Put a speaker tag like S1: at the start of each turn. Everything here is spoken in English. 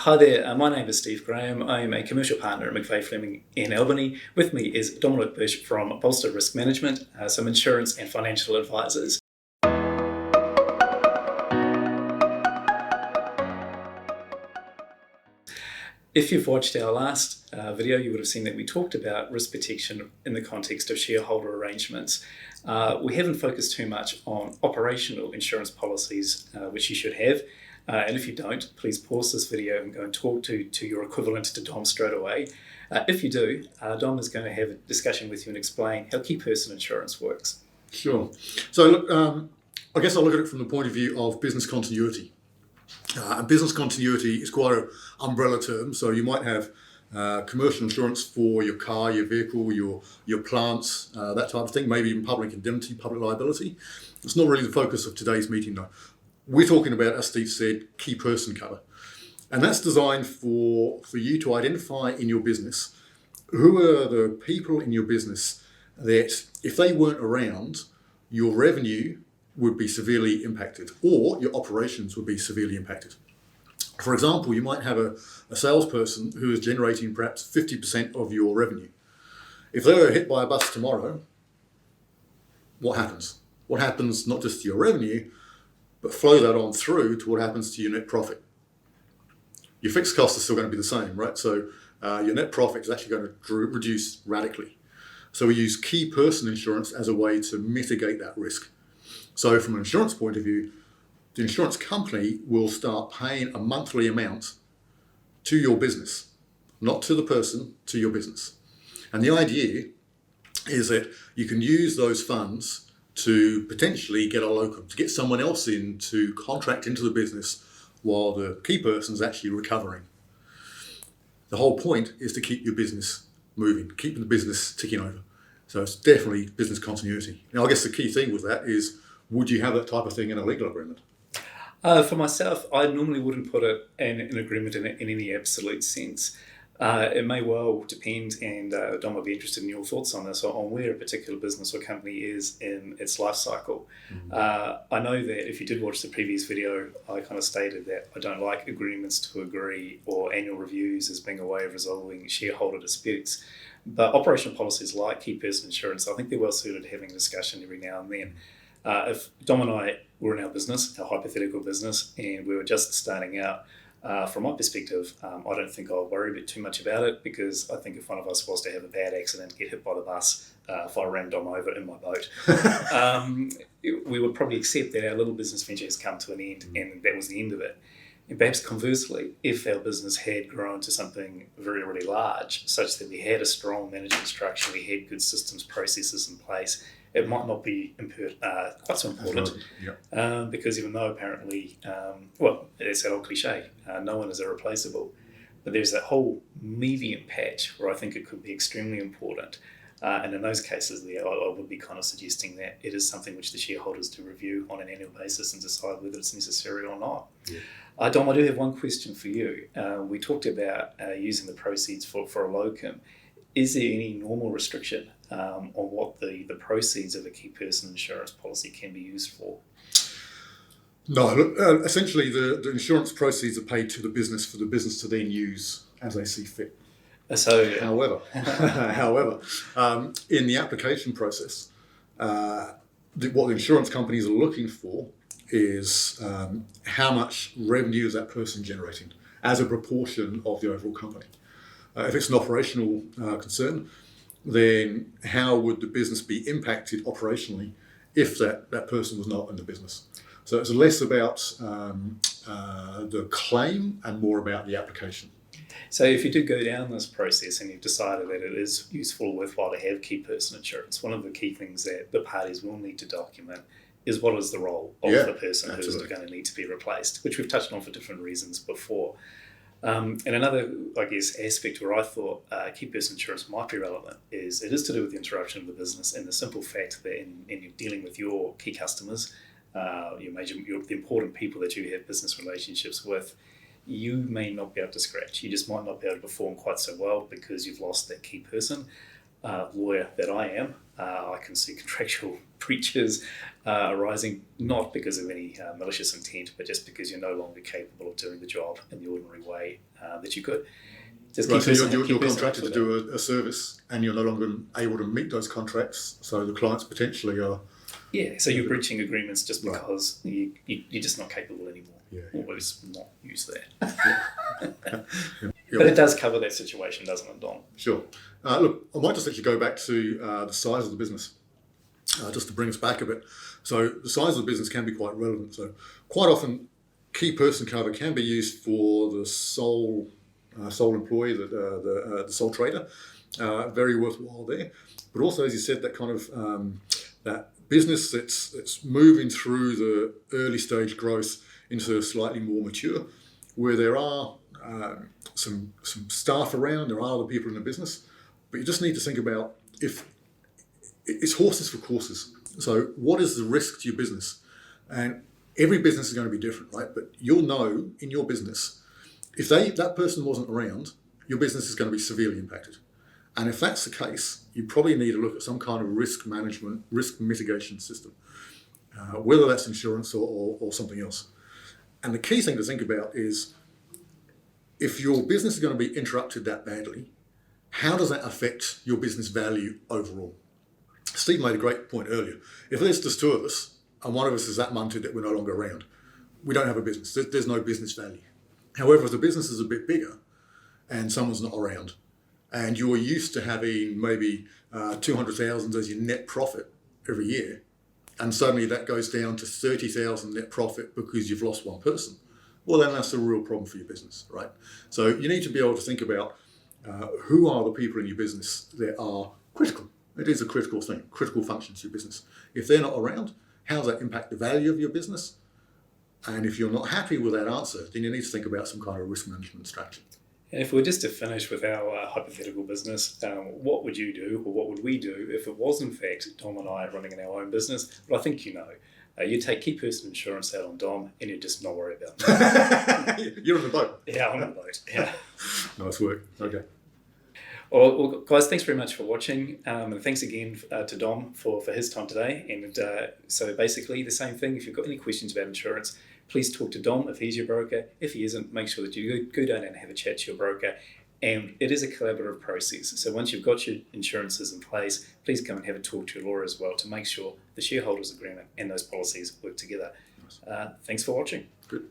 S1: Hi there, my name is Steve Graham. I'm a commercial partner at McVeagh Fleming in Albany. With me is Dom Bish from Bolster Risk Management, some insurance and financial advisors. If you've watched our last video, you would have seen that we talked about risk protection in the context of shareholder arrangements. We haven't focused too much on operational insurance policies, which you should have. And if you don't, please pause this video and go and talk to your equivalent to Dom straight away. If you do, Dom is going to have a discussion with you and explain how key person insurance works.
S2: Sure. So look, I guess I'll look at it from the point of view of business continuity. And business continuity is quite an umbrella term. So you might have commercial insurance for your car, your vehicle, your plants, that type of thing, maybe even public indemnity, public liability. It's not really the focus of today's meeting though. We're talking about, as Steve said, key person cover. And that's designed for you to identify in your business who are the people in your business that if they weren't around, your revenue would be severely impacted or your operations would be severely impacted. For example, you might have a salesperson who is generating perhaps 50% of your revenue. If they were hit by a bus tomorrow, what happens? What happens not just to your revenue, but flow that on through to what happens to your net profit. Your fixed costs are still going to be the same, right? So your net profit is actually going to reduce radically. So we use key person insurance as a way to mitigate that risk. So from an insurance point of view, the insurance company will start paying a monthly amount to your business, not to the person, to your business. And the idea is that you can use those funds to potentially get a locum, to get someone else in to contract into the business while the key person is actually recovering. The whole point is to keep your business moving, keeping the business ticking over. So it's definitely business continuity. Now, I guess the key thing with that is, would you have that type of thing in a legal agreement?
S1: For myself, I normally wouldn't put it in an agreement in any absolute sense. It may well depend, and Dom would be interested in your thoughts on this, on where a particular business or company is in its life cycle. I know that if you did watch the previous video, I kind of stated that I don't like agreements to agree or annual reviews as being a way of resolving shareholder disputes. But operational policies like key person insurance, I think they're well suited to having a discussion every now and then. If Dom and I were in our business, our hypothetical business, and we were just starting out, from my perspective, I don't think I'll worry a bit too much about it, because I think if one of us was to have a bad accident, get hit by the bus, if I ran Dom over in my boat, we would probably accept that our little business venture has come to an end, and that was the end of it. And perhaps conversely, if our business had grown to something very, really large, such that we had a strong management structure, we had good systems, processes in place, it might not be quite so important. Because even though apparently, it's that old cliche, no one is irreplaceable, but there's that whole medium patch where I think it could be extremely important. And in those cases, I would be kind of suggesting that it is something which the shareholders do review on an annual basis and decide whether it's necessary or not. Dom, I do have one question for you. We talked about using the proceeds for a locum. Is there any normal restriction on what the proceeds of a key person insurance policy can be used for?
S2: No, look, essentially the insurance proceeds are paid to the business for the business to then use as they see fit. However, in the application process, what the insurance companies are looking for is how much revenue is that person generating as a proportion of the overall company. If it's an operational concern, then how would the business be impacted operationally if that person was not in the business? So it's less about the claim and more about the application.
S1: So if you do go down this process and you've decided that it is useful or worthwhile to have key person insurance, one of the key things that the parties will need to document is what is the role of the person who is going to need to be replaced, which we've touched on for different reasons before. And another, aspect where I thought key person insurance might be relevant is it is to do with the interruption of the business and the simple fact that in you're dealing with your key customers, the important people that you have business relationships with, you may not be able to scratch. You just might not be able to perform quite so well because you've lost that key person. Lawyer that I am, I can see contractual breaches arising not because of any malicious intent, but just because you're no longer capable of doing the job in the ordinary way that you could. Just
S2: Right, so
S1: keep
S2: you're
S1: person
S2: contracted to
S1: up
S2: do a service and you're no longer able to meet those contracts, so the clients potentially are...
S1: Yeah, so you're breaching agreements just because you're just not capable anymore.
S2: Yeah.
S1: Always not use that.
S2: Yeah.
S1: But it does cover that situation, doesn't it, Dom?
S2: Sure. Look, I might just actually go back to the size of the business, just to bring us back a bit. So the size of the business can be quite relevant. So quite often, key person cover can be used for the sole employee, the sole trader. Very worthwhile there. But also, as you said, that kind of that business that's moving through the early stage growth into slightly more mature, where there are some staff around, there are other people in the business, but you just need to think about if it's horses for courses. So what is the risk to your business? And every business is going to be different, right? But you'll know in your business, if that person wasn't around, your business is going to be severely impacted. And if that's the case, you probably need to look at some kind of risk management, risk mitigation system, whether that's insurance or something else. And the key thing to think about is, if your business is going to be interrupted that badly, how does that affect your business value overall? Steve made a great point earlier. If there's just two of us and one of us is that munted that we're no longer around, we don't have a business. There's no business value. However, if the business is a bit bigger and someone's not around and you're used to having maybe 200,000 as your net profit every year, and suddenly that goes down to 30,000 net profit because you've lost one person, well, then that's a real problem for your business, right? So you need to be able to think about who are the people in your business that are critical. It is a critical thing, critical function to your business. If they're not around, how does that impact the value of your business? And if you're not happy with that answer, then you need to think about some kind of risk management strategy.
S1: And if we were just to finish with our hypothetical business, what would you do, or what would we do if it was in fact Dom and I running in our own business? Well, I think you know. You take key person insurance out on Dom and you just not worry about it.
S2: You're on the boat.
S1: Yeah, I'm on the boat. Yeah.
S2: Nice work. Okay.
S1: Well, guys, thanks very much for watching. And thanks again to Dom for his time today. And so basically the same thing. If you've got any questions about insurance, please talk to Dom if he's your broker. If he isn't, make sure that you go down and have a chat to your broker. And it is a collaborative process. So once you've got your insurances in place, please come and have a talk to your lawyer as well to make sure the shareholders agreement and those policies work together. Thanks for watching.
S2: Good.